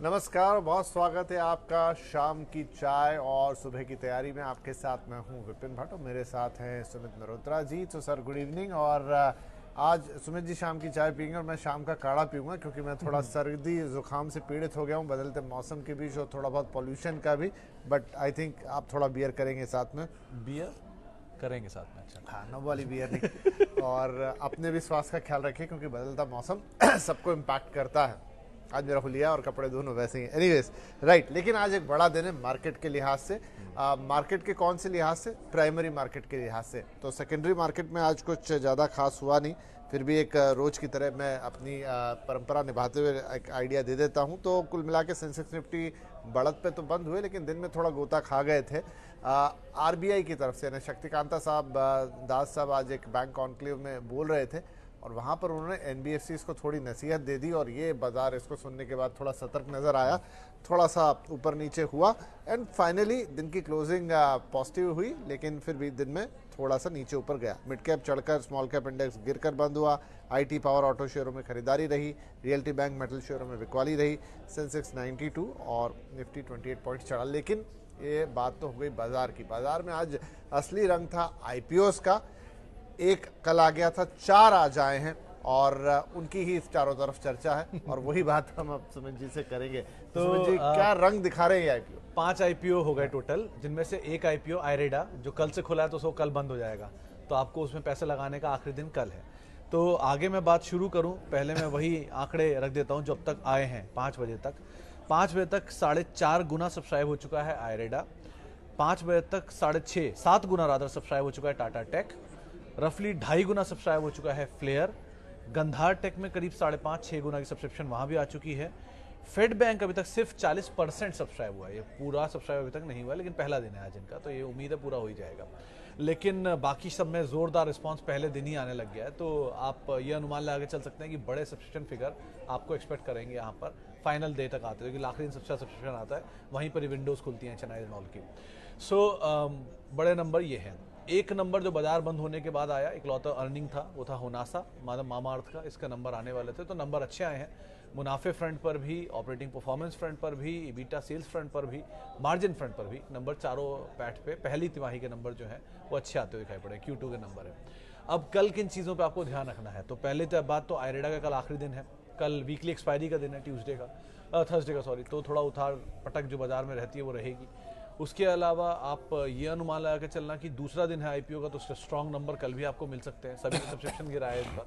नमस्कार, बहुत स्वागत है आपका शाम की चाय और सुबह की तैयारी में। आपके साथ मैं हूं विपिन भट्ट और मेरे साथ हैं सुमित मल्होत्रा जी। तो सर गुड इवनिंग। और आज सुमित जी शाम की चाय पियेंगे और मैं शाम का काढ़ा पीऊंगा क्योंकि मैं थोड़ा सर्दी जुकाम से पीड़ित हो गया हूं बदलते मौसम के बीच और थोड़ा बहुत पॉल्यूशन का भी। बट आई थिंक आप थोड़ा बियर करेंगे साथ में। बियर करेंगे साथ में। अच्छा, हाँ, नव वाली बियर नहीं। और अपने भी स्वास्थ्य का ख्याल रखिए क्योंकि बदलता मौसम सबको इम्पैक्ट करता है। आज मेरा हुलिया और कपड़े दोनों वैसे ही। एनीवेज राइट, लेकिन आज एक बड़ा दिन है मार्केट के लिहाज से। मार्केट के कौन से लिहाज से? प्राइमरी मार्केट के लिहाज से। तो सेकेंडरी मार्केट में आज कुछ ज़्यादा खास हुआ नहीं, फिर भी एक रोज की तरह मैं अपनी परंपरा निभाते हुए एक आइडिया दे देता हूं। तो कुल मिला के सेंसेक्स निफ्टी बढ़त पे तो बंद हुए लेकिन दिन में थोड़ा गोता खा गए थे। आरबीआई की तरफ से यानी शक्तिकांता साहब दास साहब आज एक बैंक कॉन्क्लेव में बोल रहे थे और वहाँ पर उन्होंने एनबीएफसीज को थोड़ी नसीहत दे दी और ये बाजार इसको सुनने के बाद थोड़ा सतर्क नज़र आया, थोड़ा सा ऊपर नीचे हुआ एंड फाइनली दिन की क्लोजिंग पॉजिटिव हुई लेकिन फिर भी दिन में थोड़ा सा नीचे ऊपर गया। मिड कैप चढ़कर स्मॉल कैप इंडेक्स गिरकर बंद हुआ। आईटी पावर ऑटो शेयरों में खरीदारी रही, रियल्टी बैंक मेटल शेयरों में बिकवाली रही। सेंसेक्स 92 और निफ्टी 28 पॉइंट चढ़ा। लेकिन ये बात तो हो गई बाजार की। बाजार में आज असली रंग था आईपीओस का। एक कल आ गया था, 4 आज आए हैं और उनकी ही चारों तरफ चर्चा है और वही बात हम अब सुमित जी से करेंगे। तो सुमित जी क्या रंग दिखा रहे हैं आईपीओ? 5 आईपीओ हो गए टोटल, जिनमें से एक आईपीओ आयरेडा जो कल से खुला है तो उसको कल बंद हो जाएगा, तो आपको उसमें पैसे लगाने का आखिरी दिन कल है। तो आगे मैं बात शुरू करूं, पहले मैं वही आंकड़े रख देता हूं जो अब तक आए हैं 5 बजे तक। 5 बजे तक 4.5 गुना सब्सक्राइब हो चुका है आयरेडा। 5 बजे तक 7 गुना रादर सब्सक्राइब हो चुका है टाटा टेक। रफली 2.5 गुना सब्सक्राइब हो चुका है फ्लेयर। गंधार टेक में करीब 5.5-6 गुना की सब्सक्रिप्शन वहां भी आ चुकी है। फेड बैंक अभी तक सिर्फ 40% सब्सक्राइब हुआ है, ये पूरा सब्सक्राइब अभी तक नहीं हुआ लेकिन पहला दिन है आज इनका, तो ये उम्मीद है पूरा हो ही जाएगा। लेकिन बाकी सब में जोरदार रिस्पांस पहले दिन ही आने लग गया है, तो आप ये अनुमान लगा के चल सकते हैं कि बड़े सब्सक्रिप्शन फिगर आपको एक्सपेक्ट करेंगे यहाँ पर फाइनल डे तक आते हैं, क्योंकि आखिरी दिन सबसे सब्सक्रिप्शन आता है, वहीं पर विंडोज़ खुलती हैं चेन्नई मॉल की। सो बड़े नंबर ये हैं। एक नंबर जो बाजार बंद होने के बाद आया, इकलौता अर्निंग था, वो था होनासा मामाअर्थ का। इसका नंबर आने वाले थे तो नंबर अच्छे आए हैं, मुनाफे फ्रंट पर भी, ऑपरेटिंग परफॉर्मेंस फ्रंट पर भी, ईबीटा सेल्स फ्रंट पर भी, मार्जिन फ्रंट पर भी नंबर चारों पैठ पे पहली तिमाही के नंबर जो हैं वो अच्छे आते हुए दिखाई पड़े। Q2 के नंबर है। अब कल किन चीज़ों पर आपको ध्यान रखना है, तो पहले तो बात तो आयरेडा का कल आखिरी दिन है, कल वीकली एक्सपायरी का दिन है, थर्सडे का सॉरी, तो थोड़ा उतार पटक जो बाजार में रहती है वो रहेगी। उसके अलावा आप ये अनुमान लगा के चलना कि दूसरा दिन है आईपीओ का, तो उसके स्ट्रॉन्ग नंबर कल भी आपको मिल सकते हैं, सभी सब्सक्रिप्शन गिरा है इनका।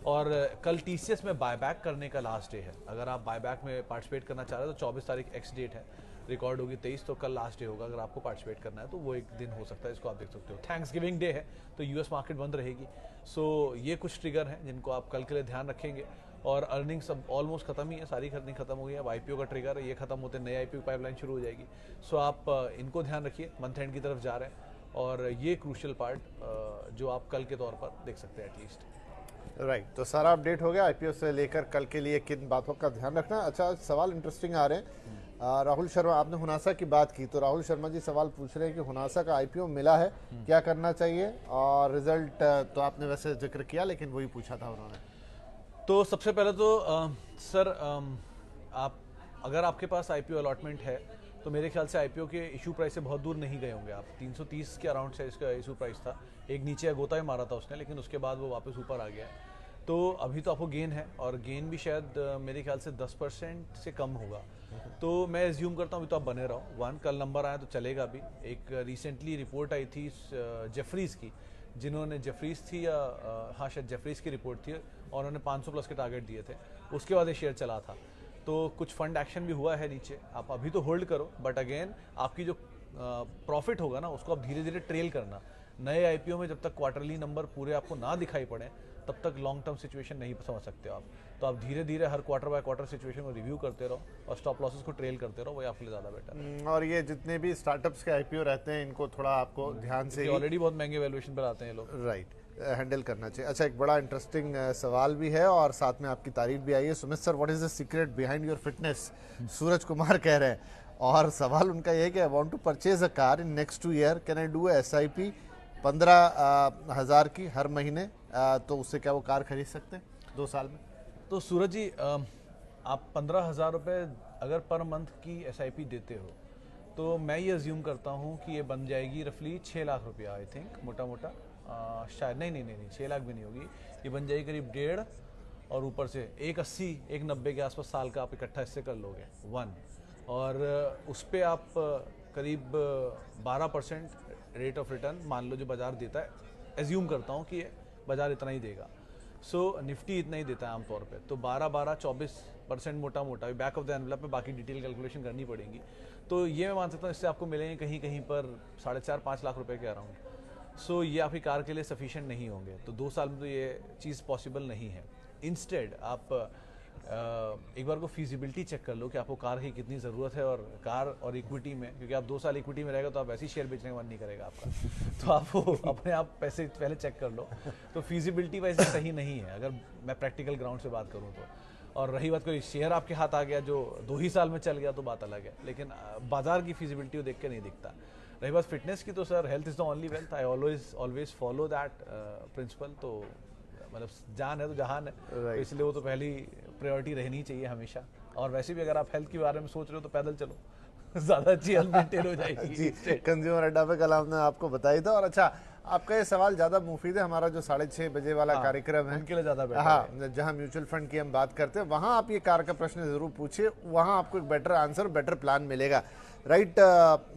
और कल टीसीएस में बायबैक करने का लास्ट डे है, अगर आप बायबैक में पार्टिसिपेट करना चाह रहे हो तो 24 तारीख एक्स डेट है, रिकॉर्ड होगी 23, तो कल लास्ट डे होगा। अगर आपको पार्टिसिपेट करना है तो वो एक दिन हो सकता है, इसको आप देख सकते हो। थैंक्स गिविंग डे है तो यूएस मार्केट बंद रहेगी। सो ये कुछ ट्रिगर हैं जिनको आप कल के लिए ध्यान रखेंगे। और अर्निंग सब ऑलमोस्ट खत्म ही है, सारी अर्निंग खत्म हो गई है। अब आईपीओ का ट्रिगर है, ये खत्म होते नए आईपीओ पाइपलाइन शुरू हो जाएगी। सो आप इनको ध्यान रखिए, मंथ एंड की तरफ जा रहे हैं और ये क्रूशियल पार्ट जो आप कल के तौर पर देख सकते हैं एटलीस्ट। राइट, तो सारा अपडेट हो गया आईपीओ से लेकर कल के लिए किन बातों का ध्यान रखना है। अच्छा, सवाल इंटरेस्टिंग आ रहे हैं। राहुल शर्मा, आपने हुनासा की बात की तो राहुल शर्मा जी सवाल पूछ रहे हैं कि हुनासा का आईपीओ मिला है, क्या करना चाहिए? और रिजल्ट तो आपने वैसे जिक्र किया लेकिन वही पूछा था उन्होंने। तो सबसे पहले तो सर आप अगर आपके पास आईपीओ अलॉटमेंट है तो मेरे ख्याल से आईपीओ के इशू प्राइस से बहुत दूर नहीं गए होंगे आप। 330 के अराउंड से इसका इशू प्राइस था, एक नीचे अगोता ही मारा था उसने लेकिन उसके बाद वो वापस ऊपर आ गया है। तो अभी तो आपको गेन है और गेन भी शायद मेरे ख्याल से 10% से कम होगा, तो मैं एज्यूम करता हूँ अभी तो आप बने रहो। वन कल नंबर आया तो चलेगा भी। एक रिसेंटली रिपोर्ट आई थी जेफरीज की, जिन्होंने जेफरीज थी या हाँ शायद जेफरीज की रिपोर्ट थी और उन्होंने 500 प्लस के टारगेट दिए थे, उसके बाद ये शेयर चला था। तो कुछ फंड एक्शन भी हुआ है नीचे, आप अभी तो होल्ड करो, बट अगेन आपकी जो प्रॉफिट होगा ना उसको आप धीरे धीरे ट्रेल करना। नए आईपीओ में जब तक क्वार्टरली नंबर पूरे आपको ना दिखाई पड़े तब तक लॉन्ग टर्म सिचुएशन नहीं समझ सकते हो आप। तो आप धीरे धीरे हर क्वार्टर बाय क्वार्टर सिचुएशन को रिव्यू करते रहो और स्टॉप लॉसेस को ट्रेल करते रहो, वही आपके लिए ज़्यादा बेटर है। और ये जितने भी स्टार्टअप्स के आईपीओ रहते हैं इनको थोड़ा आपको ध्यान से ऑलरेडी बहुत महंगे वैल्यूएशन पर आते हैं लोग, राइट हैंडल करना चाहिए। अच्छा, एक बड़ा इंटरेस्टिंग सवाल भी है और साथ में आपकी तारीफ भी आई है। Sumit sir, what is the secret behind your fitness? Suraj Kumar कह रहे हैं और सवाल उनका ये है कि I want to purchase a car in next 2 year, can I do SIP 15,000 की हर महीने? तो उससे क्या वो कार खरीद सकते हैं 2 साल में? तो सूरज जी आप 15,000 रुपये अगर पर मंथ की SIP देते हो तो मैं ये अज्यूम करता हूँ कि ये बन जाएगी रफली 6 लाख रुपया, आई थिंक, मोटा मोटा। शायद नहीं 6 लाख भी नहीं होगी, ये बन जाएगी करीब 1.5, और ऊपर से 180 190 के आसपास साल का आप इकट्ठा इससे कर लोगे 1, और उस पर आप करीब 12% रेट ऑफ रिटर्न मान लो जो बाजार देता है, एज्यूम करता हूँ कि ये बाजार इतना ही देगा। सो निफ्टी इतना ही देता है आमतौर पे, तो 12-24% मोटा मोटा बैक ऑफ द एनवलप में, बाकी डिटेल कैलकुलेशन करनी पड़ेगी। तो ये मैं मान सकता हूँ इससे आपको मिलेंगे कहीं कहीं पर 4.5-5 लाख रुपए के अराउंड। सो ये आपकी कार के लिए सफिशिएंट नहीं होंगे, तो 2 साल में तो ये चीज़ पॉसिबल नहीं है। इंस्टेड आप एक बार को फीजिबिलिटी चेक कर लो कि आपको कार की कितनी ज़रूरत है, और कार और इक्विटी में, क्योंकि आप 2 साल इक्विटी में रहेगा तो आप ऐसे ही शेयर बेचने का मन नहीं करेगा आपका, तो आप वो अपने आप पैसे पहले चेक कर लो। तो फीजिबिलिटी वैसे सही नहीं है अगर मैं प्रैक्टिकल ग्राउंड से बात करूँ तो। और रही बात, कोई शेयर आपके हाथ आ गया जो 2 ही साल में चल गया तो बात अलग है, लेकिन बाजार की फीजिबिलिटी को देख के नहीं दिखता। रही बात फिटनेस की, तो sir health is the only wealth, I always follow that principle. तो मतलब जान है तो जहान है, तो इसलिए वो तो पहली प्रायोरिटी रहनी चाहिए हमेशा। और वैसे भी अगर आप हेल्थ के बारे में सोच रहे हो तो पैदल चलो, ज़्यादा अच्छी हेल्थ मेंटेन हो जाएगी। जी, कंज्यूमर अड्डा पे कल हमने आपको बताई था। और अच्छा, आपका ये सवाल ज़्यादा मुफीद है, हमारा जो 6:30 बजे वाला कार्यक्रम है उनके लिए ज़्यादा बेटर है। हाँ, जहाँ म्यूचुअल फंड की हम बात करते हैं, वहाँ आप ये कार का प्रश्न ज़रूर पूछिए, वहाँ आपको एक बेटर आंसर, बेटर प्लान मिलेगा। राइट,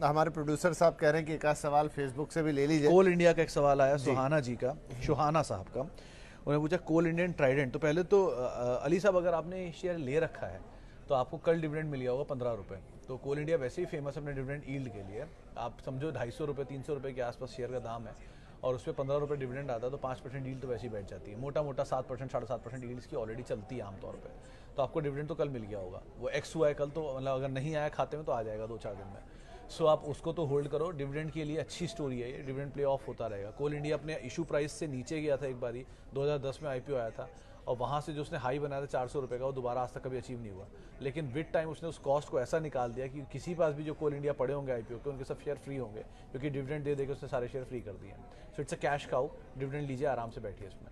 हमारे प्रोड्यूसर साहब कह रहे हैं कि एक आध सवाल फेसबुक से भी ले लीजिए। कोल इंडिया का एक सवाल आया सुहाना जी का, सुहाना साहब का। उन्होंने पूछा कोल इंडियन ट्राइडेंट, तो पहले तो अली साहब, अगर आपने शेयर ले रखा है तो आपको कल डिविडेंड मिल गया होगा 15 रुपये। तो कोल इंडिया वैसे ही फेमस है अपने डिविडेंड यील्ड के लिए। आप समझो 250 रुपये 300 रुपये के आसपास शेयर का दाम है, और उस पर 15 रुपये डिविडेंड आता है, तो 5% यील्ड तो वैसे ही बैठ जाती है। मोटा मोटा 7% 7.5% यील्ड की ऑलरेडी चलती है आमतौर पे। तो आपको डिविडेंड तो कल मिल गया होगा, वो एक्स हुआ है कल, तो मतलब अगर नहीं आया खाते में तो आ जाएगा 2-4 दिन में। सो आप उसको तो होल्ड करो, डिविडेंड के लिए अच्छी स्टोरी है ये, डिविडेंड प्ले ऑफ होता रहेगा। कोल इंडिया अपने इशू प्राइस से नीचे गया था एक बारी, 2010 में IPO आया था, और वहाँ से जो उसने हाई बनाया था 400 रुपये का, वो दोबारा आज तक कभी अचीव नहीं हुआ। लेकिन विद टाइम उसने उस कॉस्ट को ऐसा निकाल दिया कि किसी पास भी जो कोल इंडिया पड़े होंगे IPO के, उनके सब शेयर फ्री होंगे, क्योंकि डिविडेंड दे देकर उसने सारे शेयर फ्री कर दिए। So it's a cash cow, dividend लीजिए, आराम से बैठिए इसमें।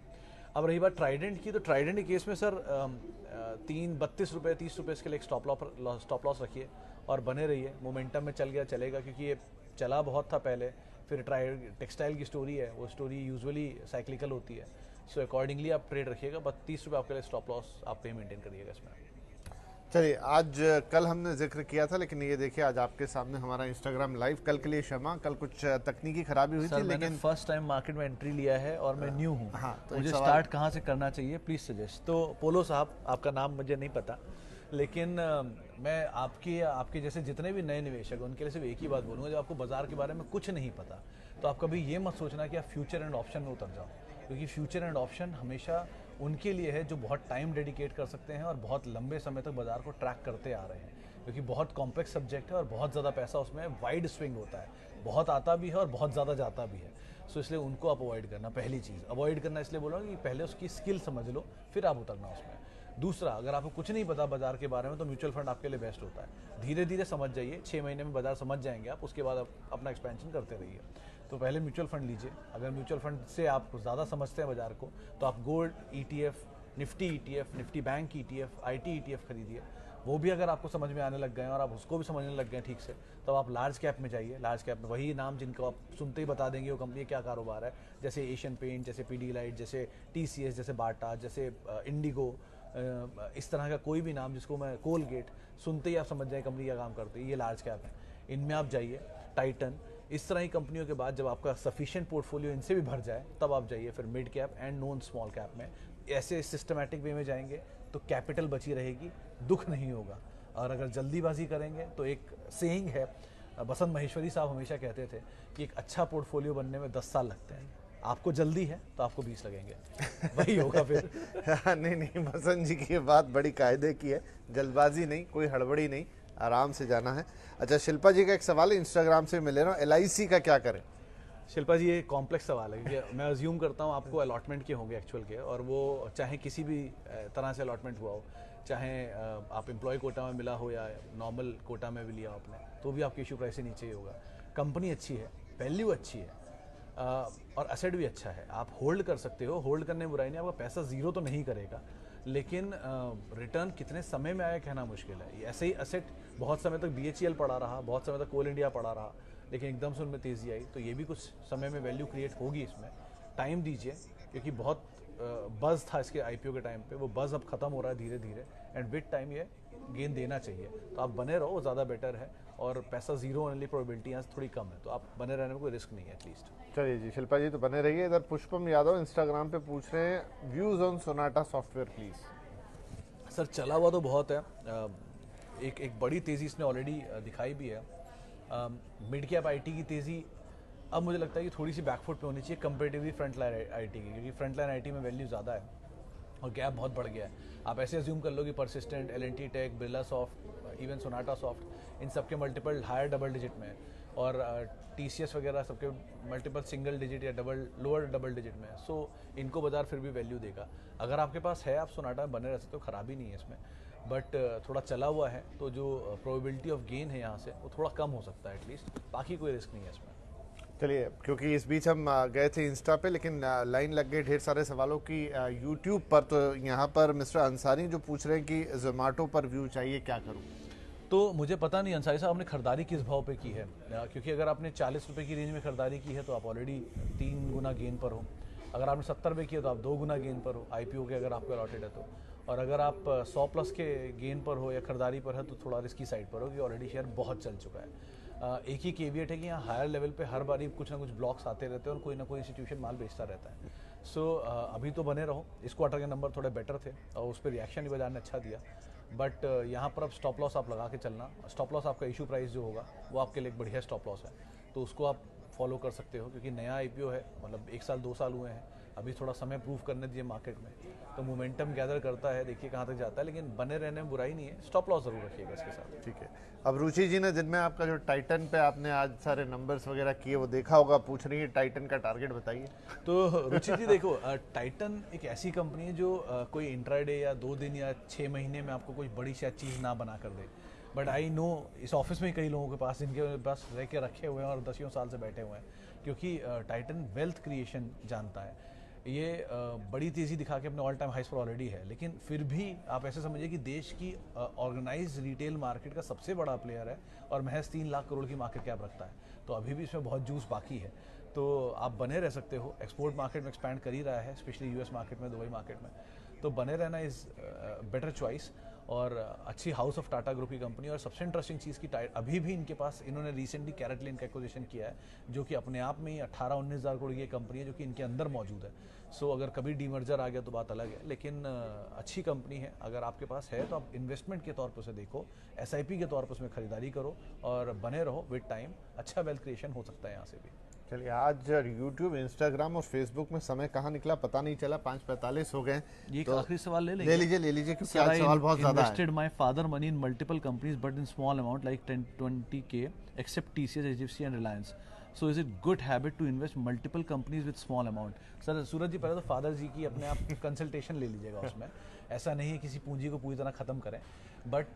अब रही बात ट्राइडेंट की, तो ट्राइडेंट के केस में सर 32 रुपये 30 रुपये इसके लिए एक स्टॉप लॉस रखिए और बने रहिए। मोमेंटम में चल गया चलेगा, क्योंकि ये चला बहुत था पहले। फिर टेक्सटाइल की स्टोरी है, वो स्टोरी यूजुअली साइक्लिकल होती है। सो अकॉर्डिंगली आप ट्रेड रखिएगा। 32 रुपये आपके लिए स्टॉप लॉस आप पे मेंटेन करिएगा इसमें। चलिए, आज कल हमने जिक्र किया था, लेकिन ये देखिए आज आपके सामने हमारा इंस्टाग्राम लाइव। कल के लिए क्षमा, कल कुछ तकनीकी खराबी हुई थी, लेकिन फर्स्ट टाइम मार्केट में एंट्री लिया है और मैं न्यू हूँ। हाँ, तो मुझे स्टार्ट कहाँ से करना चाहिए, प्लीज़ सजेस्ट। तो पोलो साहब, आपका नाम मुझे नहीं पता, लेकिन मैं आपके जैसे जितने भी नए निवेशक हैं उनके लिए सिर्फ एक ही बात बोलूँगा, जब आपको बाजार के बारे में कुछ नहीं पता तो आप कभी ये मत सोचना कि आप फ्यूचर एंड ऑप्शन में उतर जाओ, क्योंकि फ्यूचर एंड ऑप्शन हमेशा उनके लिए है जो बहुत टाइम डेडिकेट कर सकते हैं और बहुत लंबे समय तक बाजार को ट्रैक करते आ रहे हैं, क्योंकि बहुत कॉम्प्लेक्स सब्जेक्ट है और बहुत ज़्यादा पैसा उसमें वाइड स्विंग होता है, बहुत आता भी है और बहुत ज़्यादा जाता भी है। सो इसलिए उनको आप अवॉइड करना, पहली चीज़ अवॉइड करना इसलिए बोल रहा हूँ कि पहले उसकी स्किल समझ लो, फिर आप उतरना उसमें। दूसरा, अगर आपको कुछ नहीं पता बाजार के बारे में तो म्यूचुअल फंड आपके लिए बेस्ट होता है। धीरे धीरे समझ जाइए, 6 महीने में बाजार समझ जाएंगे आप, उसके बाद आप अपना एक्सपेंशन करते रहिए। तो पहले म्यूचुअल फंड लीजिए। अगर म्यूचुअल फंड से आप ज़्यादा समझते हैं बाजार को, तो आप gold ETF, Nifty ETF, Nifty bank ETF, IT ETF खरीदिए। वो भी अगर आपको समझ में आने लग गए हैं और आप उसको भी समझने लग गए ठीक से, तो आप लार्ज कैप में जाइए। लार्ज कैप में वही नाम जिनको आप सुनते ही बता देंगे वो कंपनी क्या कारोबार है, जैसे एशियन पेंट, जैसे पीडीलाइट, जैसे TCS, जैसे बाटा, जैसे इंडिगो, इस तरह का कोई भी नाम जिसको मैं, कोलगेट, सुनते ही आप समझ जाए कंपनी क्या काम करती है, ये लार्ज कैप है, इनमें आप जाइए। टाइटन, इस तरह की कंपनियों के बाद जब आपका सफिशिएंट पोर्टफोलियो इनसे भी भर जाए तब आप जाइए फिर mid cap and non small cap में। ऐसे सिस्टमैटिक वे में जाएंगे तो कैपिटल बची रहेगी, दुख नहीं होगा। और अगर जल्दीबाजी करेंगे तो एक सेइंग है, बसंत महेश्वरी साहब हमेशा कहते थे कि एक अच्छा पोर्टफोलियो बनने में 10 साल लगते हैं, आपको जल्दी है तो आपको 20 लगेंगे, वही होगा फिर। नहीं, बसंत जी की ये बात बड़ी कायदे की है, जल्दबाजी नहीं, कोई हड़बड़ी नहीं, आराम से जाना है। अच्छा, शिल्पा जी का एक सवाल है, इंस्टाग्राम से मिल रहा हूँ, LIC का क्या करें? शिल्पा जी, ये कॉम्प्लेक्स सवाल है, क्योंकि मैं अज्यूम करता हूँ आपको अलॉटमेंट के होंगे एक्चुअल के, और वो चाहे किसी भी तरह से अलॉटमेंट हुआ हो, चाहे आप एम्प्लॉय कोटा में मिला हो या नॉर्मल कोटा में भी लिया हो आपने, तो भी आपकी इशू प्राइस से नीचे ही होगा। कंपनी अच्छी है, वैल्यू अच्छी है, और एसेट भी अच्छा है, आप होल्ड कर सकते हो। होल्ड करने में बुराई नहीं, आपका पैसा जीरो तो नहीं करेगा, लेकिन रिटर्न कितने समय में आया कहना मुश्किल है। ये ऐसे ही असेट बहुत समय तक BHEL पड़ा रहा, बहुत समय तक कोल इंडिया पड़ा रहा, लेकिन एकदम से उनमें तेज़ी आई, तो ये भी कुछ समय में वैल्यू क्रिएट होगी। इसमें टाइम दीजिए, क्योंकि बहुत बज़ था इसके IPO के टाइम पे, वो बज़ अब ख़त्म हो रहा है धीरे धीरे, एंड विद टाइम ये गेन देना चाहिए। तो आप बने रहो, ज़्यादा बेटर है, और पैसा जीरो होने की प्रोबेबिलिटी यहाँ थोड़ी कम है, तो आप बने रहने में कोई रिस्क नहीं है एटलीस्ट। चलिए जी शिल्पा जी, तो बने रहिए। इधर पुष्पम यादव इंस्टाग्राम पे पूछ रहे हैं, views on Sonata software please. Sir चला हुआ तो बहुत है, एक बड़ी तेज़ी इसने ऑलरेडी दिखाई भी है। मिड कैप IT की तेज़ी अब मुझे लगता है कि थोड़ी सी बैकफुट पे होनी चाहिए कंपेरेटिवली फ्रंट लाइन IT की, क्योंकि फ्रंट लाइन IT में वैल्यू ज़्यादा है और गैप बहुत बढ़ गया है। आप ऐसे अज्यूम कर लो कि Persistent, L&T Tech, Birla soft, even Sonata soft, इन सबके मल्टीपल हायर डबल डिजिट में है, और TCS वगैरह सबके मल्टीपल सिंगल डिजिट या लोअर डबल डिजिट में है। सो इनको बाजार फिर भी वैल्यू देगा। अगर आपके पास है, आप सोनाटा में बने रह सकते हो, खराबी नहीं है इसमें, बट थोड़ा चला हुआ है, तो जो प्रोबेबिलिटी ऑफ गेन है यहाँ से वो थोड़ा कम हो सकता है एटलीस्ट, बाकी कोई रिस्क नहीं है इसमें। चलिए, क्योंकि इस बीच हम गए थे इंस्टा पे, लेकिन लाइन लग गई ढेर सारे सवालों की यूट्यूब पर। तो यहाँ पर मिस्टर अंसारी जो पूछ रहे हैं कि जोमेटो पर व्यू चाहिए, क्या करूँ? तो मुझे पता नहीं अंसारी साहब आपने खरीदारी किस भाव पे की है, क्योंकि अगर आपने 40 रुपये की रेंज में खरीदारी की है तो आप ऑलरेडी 3 गुना गेन पर हो। अगर आपने 70 रुपये की है तो आप 2 गुना गेन पर हो IPO के, अगर आपका अलॉटेड है तो। और अगर आप 100 प्लस के गेन पर हो या खरीदारी पर है तो थोड़ा रिस्की साइड पर हो, कि ऑलरेडी शेयर बहुत चल चुका है। एक ही केविएट है कि यहाँ हायर लेवल पे हर बारी कुछ ना कुछ ब्लॉक्स आते रहते हैं और कोई ना कोई इंस्टीट्यूशन माल बेचता रहता है। सो अभी तो बने रहो। इस क्वार्टर के नंबर थोड़े बेटर थे और उस पर रिएक्शन भी बाजार ने अच्छा दिया, बट यहाँ पर अब स्टॉप लॉस आप लगा के चलना। स्टॉप लॉस आपका इशू प्राइस जो होगा वो आपके लिए एक बढ़िया स्टॉप लॉस है, तो उसको आप फॉलो कर सकते हो, क्योंकि नया IPO है, मतलब 1 साल 2 साल हुए हैं, अभी थोड़ा समय प्रूव करने दीजिए मार्केट में, तो मोमेंटम गैदर करता है, देखिए कहाँ तक जाता है, लेकिन बने रहने में बुराई नहीं है। स्टॉप लॉस जरूर रखिएगा इसके साथ। ठीक है। अब रुचि जी ने, जिनमें आपका जो टाइटन पे आपने आज सारे नंबर्स वगैरह किए वो देखा होगा, पूछ रही है टाइटन का टारगेट बताइए। तो रुचि जी देखो, टाइटन एक ऐसी कंपनी है जो कोई इंट्राडे या 2 दिन या 6 महीने में आपको कोई बड़ी शायद चीज़ ना बना कर दे, बट आई नो इस ऑफिस में कई लोगों के पास जिनके पास रह के रखे हुए हैं और 10 साल से बैठे हुए हैं, क्योंकि टाइटन वेल्थ क्रिएशन जानता है। ये बड़ी तेज़ी दिखा के अपने ऑल टाइम हाइस पर ऑलरेडी है, लेकिन फिर भी आप ऐसे समझिए कि देश की ऑर्गेनाइज रिटेल मार्केट का सबसे बड़ा प्लेयर है और महज 3 लाख करोड़ की मार्केट कैप रखता है, तो अभी भी इसमें बहुत जूस बाकी है। तो आप बने रह सकते हो। एक्सपोर्ट मार्केट में एक्सपैंड कर ही रहा है, स्पेशली US मार्केट में, दुबई मार्केट में, तो बने रहना इज़ बेटर चॉइस। और अच्छी हाउस ऑफ टाटा ग्रुप की कंपनी। और सबसे इंटरेस्टिंग चीज़ की अभी भी इनके पास, इन्होंने रिसेंटली कैरेटलिन का एक्विजिशन किया है, जो कि अपने आप में ही 18-19 हज़ार करोड़ की कंपनी है, जो कि इनके अंदर मौजूद है। सो अगर कभी डीमर्जर आ गया तो बात अलग है, लेकिन अच्छी कंपनी है। अगर आपके पास है तो आप इन्वेस्टमेंट के तौर पर उसे देखो, SIP के तौर पर उसमें खरीदारी करो और बने रहो। विद टाइम अच्छा वेल्थ क्रिएशन हो सकता है यहाँ से भी। चलिए, आज यूट्यूब, इंस्टाग्राम और फेसबुक में समय कहाँ निकला पता नहीं चला, 5:45 हो गए। ये तो आखिरी सवाल ले लीजिए क्योंकि आज सवाल बहुत ज्यादा है। invested my father money in multiple companies but in small amount like 10-20K except TCS, HDFC and Reliance. So is it good habit to invest multiple companies with small amount? Sir Suraj ji, पहले तो father जी की अपने आप consultation ले लीजिएगा उसमें। ऐसा नहीं है किसी पूंजी को पूरी तरह खत्म करें, बट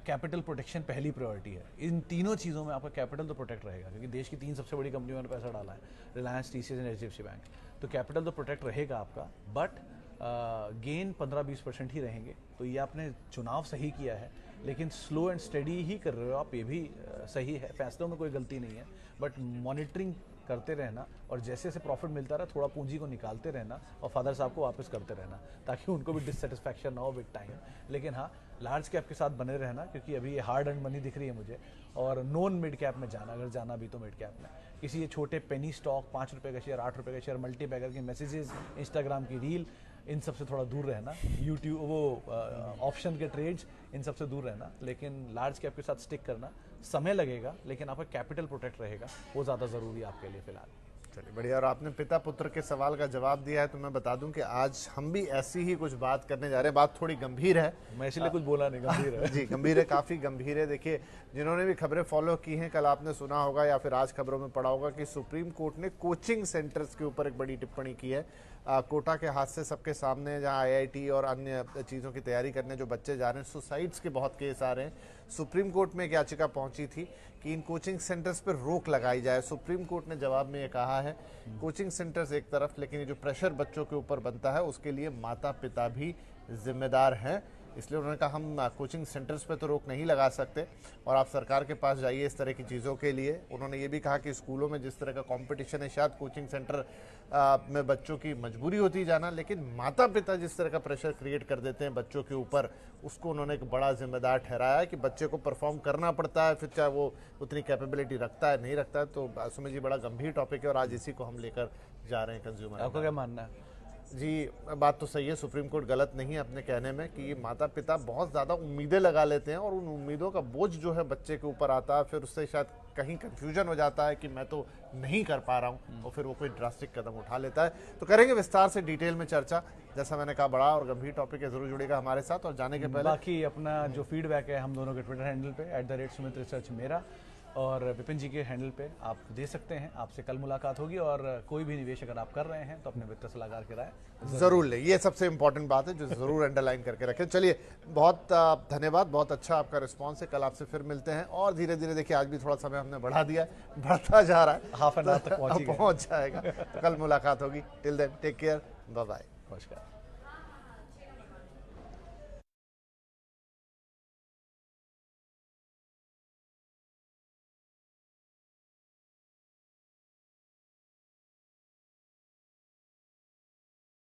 कैपिटल प्रोटेक्शन पहली प्रायोरिटी है। इन तीनों चीज़ों में आपका कैपिटल तो प्रोटेक्ट रहेगा, क्योंकि देश की 3 सबसे बड़ी कंपनियों में पैसा डाला है, Reliance, TCS and HDFC bank, तो कैपिटल तो प्रोटेक्ट रहेगा आपका, बट गेन 15-20% ही रहेंगे। तो ये आपने चुनाव सही किया है, लेकिन स्लो एंड स्टडी ही कर रहे हो आप, ये भी सही है, फैसलों में कोई गलती नहीं है, बट मॉनिटरिंग करते रहना और जैसे जैसे प्रॉफिट मिलता रहा थोड़ा पूंजी को निकालते रहना और फादर साहब को वापस करते रहना, ताकि उनको भी डिससेटिस्फैक्शन ना हो विद टाइम। लेकिन हाँ, लार्ज कैप के साथ बने रहना, क्योंकि अभी ये हार्ड अर्न मनी दिख रही है मुझे, और नॉन मिड कैप में जाना, अगर जाना भी तो मिड कैप में किसी ये छोटे पेनी स्टॉक, 5 रुपये का शेयर, 8 रुपये का शेयर, मल्टी बैगर के मैसेजेस, इंस्टाग्राम की रील, इन सब से थोड़ा दूर रहना, यूट्यूब वो ऑप्शन के ट्रेड्स, इन सब से दूर रहना, लेकिन लार्ज कैप के साथ स्टिक करना। समय लगेगा, लेकिन आपका कैपिटल प्रोटेक्ट रहेगा, वो ज़्यादा ज़रूरी है आपके लिए फिलहाल। चलिए, बढ़िया। और आपने पिता पुत्र के सवाल का जवाब दिया है, तो मैं बता दूं कि आज हम भी ऐसी ही कुछ बात करने जा रहे हैं। बात थोड़ी गंभीर है, मैं इसलिए कुछ बोला नहीं, गंभीर है। जी गंभीर है, काफ़ी गंभीर है। देखिए, जिन्होंने भी खबरें फॉलो की हैं, कल आपने सुना होगा या फिर आज खबरों में पढ़ा होगा कि सुप्रीम कोर्ट ने कोचिंग सेंटर्स के ऊपर एक बड़ी टिप्पणी की है। कोटा के हादसे सबके सामने, जहां IIT और अन्य चीज़ों की तैयारी करने जो बच्चे जा रहे हैं, सुसाइड्स के बहुत केस आ रहे हैं। सुप्रीम कोर्ट में एक याचिका पहुंची थी कि इन कोचिंग सेंटर्स पर रोक लगाई जाए। सुप्रीम कोर्ट ने जवाब में ये कहा है, कोचिंग सेंटर्स एक तरफ, लेकिन ये जो प्रेशर बच्चों के ऊपर बनता है उसके लिए माता पिता भी जिम्मेदार हैं। इसलिए उन्होंने कहा हम कोचिंग सेंटर्स पे तो रोक नहीं लगा सकते और आप सरकार के पास जाइए इस तरह की चीज़ों के लिए। उन्होंने ये भी कहा कि स्कूलों में जिस तरह का कंपटीशन है, शायद कोचिंग सेंटर में बच्चों की मजबूरी होती जाना, लेकिन माता पिता जिस तरह का प्रेशर क्रिएट कर देते हैं बच्चों के ऊपर, उसको उन्होंने एक बड़ा जिम्मेदार ठहराया है कि बच्चे को परफॉर्म करना पड़ता है, फिर चाहे वो उतनी कैपेबिलिटी रखता है नहीं रखता है। तो सुमित जी, बड़ा गंभीर टॉपिक है और आज इसी को हम लेकर जा रहे हैं कंज्यूमर। आपका क्या मानना है? जी, बात तो सही है, सुप्रीम कोर्ट गलत नहीं है अपने कहने में कि ये माता पिता बहुत ज़्यादा उम्मीदें लगा लेते हैं और उन उम्मीदों का बोझ जो है बच्चे के ऊपर आता है, फिर उससे शायद कहीं कंफ्यूजन हो जाता है कि मैं तो नहीं कर पा रहा हूँ और फिर वो कोई ड्रास्टिक कदम उठा लेता है। तो करेंगे विस्तार से डिटेल में चर्चा। जैसा मैंने कहा, बड़ा और गंभीर टॉपिक है, जरूर जुड़ेगा हमारे साथ। और जाने के पहले बाकी अपना जो फीडबैक है हम दोनों के ट्विटर हैंडल पे @सुमित रिसर्च मेरा और विपिन जी के हैंडल पे आप दे सकते हैं। आपसे कल मुलाकात होगी और कोई भी निवेश अगर आप कर रहे हैं तो अपने वित्त सलाहकार की राय जरूर ले, ये सबसे इंपॉर्टेंट बात है जो जरूर अंडरलाइन करके रखें। चलिए, बहुत धन्यवाद, बहुत अच्छा आपका रिस्पांस है। कल आपसे फिर मिलते हैं और धीरे धीरे देखिए आज भी थोड़ा समय हमने बढ़ा दिया है, बढ़ता जा रहा है, हाफ एन आवर तक पहुंच जाएगा। तो कल मुलाकात होगी। Till then take care, bye bye, नमस्कार।